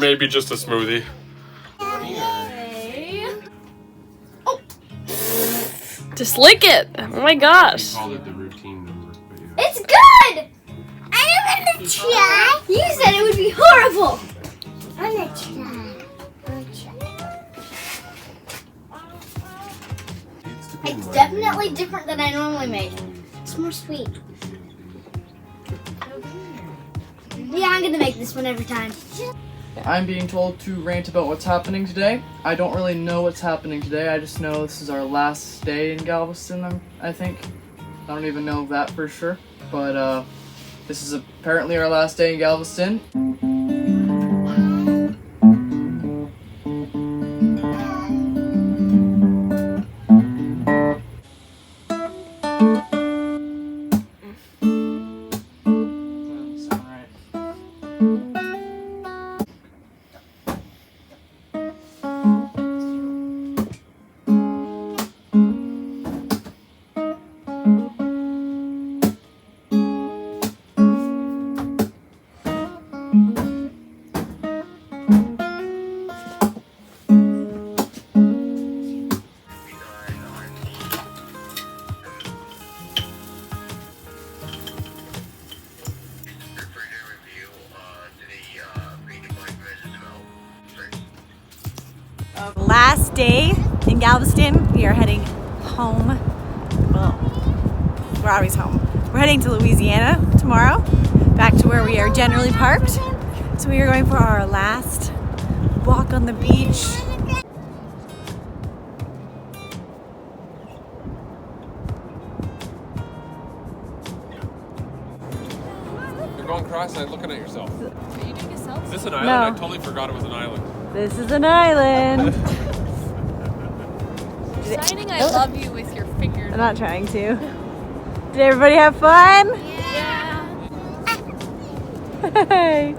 maybe just a smoothie. Just lick it. Oh my gosh. It's good. I'm gonna try. You said it would be horrible. I'm gonna try. It's definitely different than I normally make. It's more sweet. Yeah, I'm gonna make this one every time. I'm being told to rant about what's happening today. I don't really know what's happening today. I just know this is our last day in Galveston, I think. I don't even know that for sure. But this is apparently our last day in Galveston. Last day in Galveston. We are heading home. Well, we're always home. We're heading to Louisiana tomorrow, back to where we are generally parked. So we are going for our last walk on the beach. You're going cross-eyed looking at yourself. Are you doing a selfie? Is this an island? No. I totally forgot it was an island. This is an island. Signing I love you with your fingers. I'm not trying to. Did everybody have fun? Yeah. Hey.